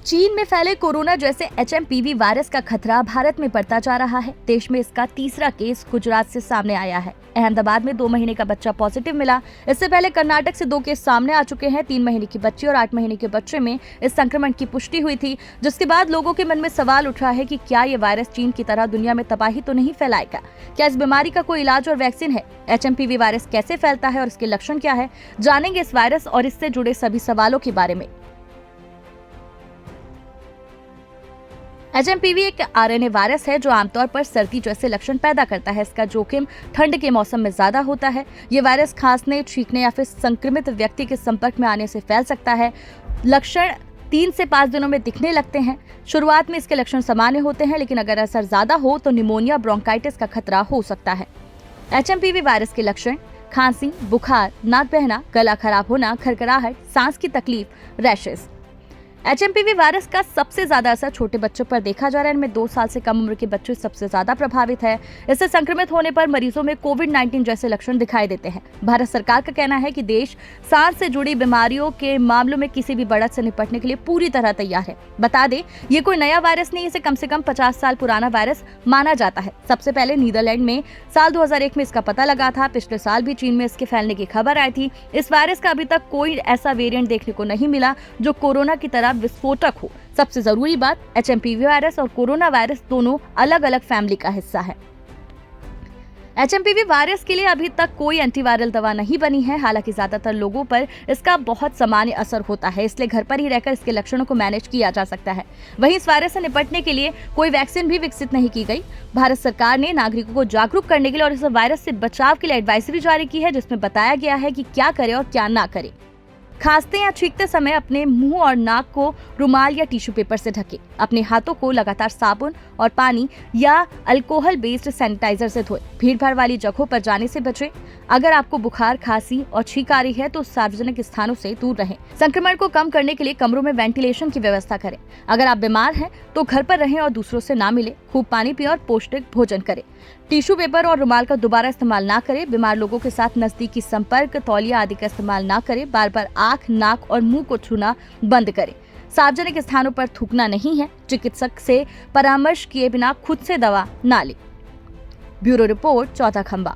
चीन में फैले कोरोना जैसे HMPV वायरस का खतरा भारत में बढ़ता जा रहा है। देश में इसका तीसरा केस गुजरात से सामने आया है। अहमदाबाद में 2 महीने का बच्चा पॉजिटिव मिला। इससे पहले कर्नाटक से 2 केस सामने आ चुके हैं। 3 महीने की बच्ची और 8 महीने के बच्चे में इस संक्रमण की पुष्टि हुई थी, जिसके बाद लोगों के मन में सवाल उठ रहा है कि क्या ये वायरस चीन की तरह दुनिया में तबाही तो नहीं फैलाएगा। क्या इस बीमारी का कोई इलाज और वैक्सीन है? HMPV वायरस कैसे फैलता है और इसके लक्षण क्या है? जानेंगे इस वायरस और इससे जुड़े सभी सवालों के बारे में। HMPV एक RNA वायरस है जो आमतौर पर सर्दी जैसे लक्षण पैदा करता है। इसका जोखिम ठंड के मौसम में ज्यादा होता है। ये वायरस खांसने, छींकने या फिर संक्रमित व्यक्ति के संपर्क में आने से फैल सकता है। लक्षण 3 से 5 दिनों में दिखने लगते हैं। शुरुआत में इसके लक्षण सामान्य होते हैं, लेकिन अगर असर ज्यादा हो तो निमोनिया, ब्रोंकाइटिस का खतरा हो सकता है। HMPV वायरस के लक्षण: खांसी, बुखार, नाक बहना, गला खराब होना, खरखराहट, सांस की तकलीफ, रैशेस। HMPV वायरस का सबसे ज्यादा असर छोटे बच्चों पर देखा जा रहा है। इनमें 2 साल से कम उम्र के बच्चे सबसे ज्यादा प्रभावित है। इससे संक्रमित होने पर मरीजों में कोविड-19 जैसे लक्षण दिखाई देते हैं। भारत सरकार का कहना है कि देश सांस से जुड़ी बीमारियों के मामलों में किसी भी बढ़त से निपटने के लिए पूरी तरह तैयार है। बता दें, ये कोई नया वायरस नहीं, इसे कम से कम 50 साल पुराना वायरस माना जाता है। सबसे पहले नीदरलैंड में साल 2001 में इसका पता लगा था। पिछले साल भी चीन में इसके फैलने की खबर आई थी। इस वायरस का अभी तक कोई ऐसा वेरिएंट देखने को नहीं मिला जो कोरोना की तरह विस्फोटक हो। सबसे जरूरी बात, HMPV वायरस और कोरोना वायरस दोनों अलग अलग फैमिली का हिस्सा है। HMPV वायरस के लिए अभी तक कोई एंटीवायरल दवा नहीं बनी है। हालांकि ज्यादातर लोगों पर इसका बहुत सामान्य असर होता है, इसलिए घर पर ही रहकर इसके लक्षणों को मैनेज किया जा सकता है। वहीं इस वायरस से निपटने के लिए कोई वैक्सीन भी विकसित नहीं की गई। भारत सरकार ने नागरिकों को जागरूक करने के लिए और इस वायरस से बचाव के लिए एडवाइजरी जारी की है, जिसमें बताया गया है कि क्या करें और क्या ना करें। खांसते या छींकते समय अपने मुंह और नाक को रुमाल या टिश्यू पेपर से ढकें। अपने हाथों को लगातार साबुन और पानी या अल्कोहल बेस्ड सैनिटाइजर से धोएं। भीड़-भाड़ वाली जगहों पर जाने से बचें। अगर आपको बुखार, खांसी और छींक आ रही है तो सार्वजनिक स्थानों से दूर रहें। संक्रमण को कम करने के लिए कमरों में वेंटिलेशन की व्यवस्था करें। अगर आप बीमार हैं तो घर पर रहें और दूसरों से ना मिलें। खूब पानी पिएं और पौष्टिक भोजन करें। टिश्यू पेपर और रुमाल का दोबारा इस्तेमाल ना करें। बीमार लोगों के साथ नजदीकी संपर्क, तौलिया आदि का इस्तेमाल ना करें। बार-बार आंख, नाक और मुंह को छूना बंद करें। सार्वजनिक स्थानों पर थूकना नहीं है। चिकित्सक से परामर्श किए बिना खुद से दवा ना लें। ब्यूरो रिपोर्ट, चौथा खंबा।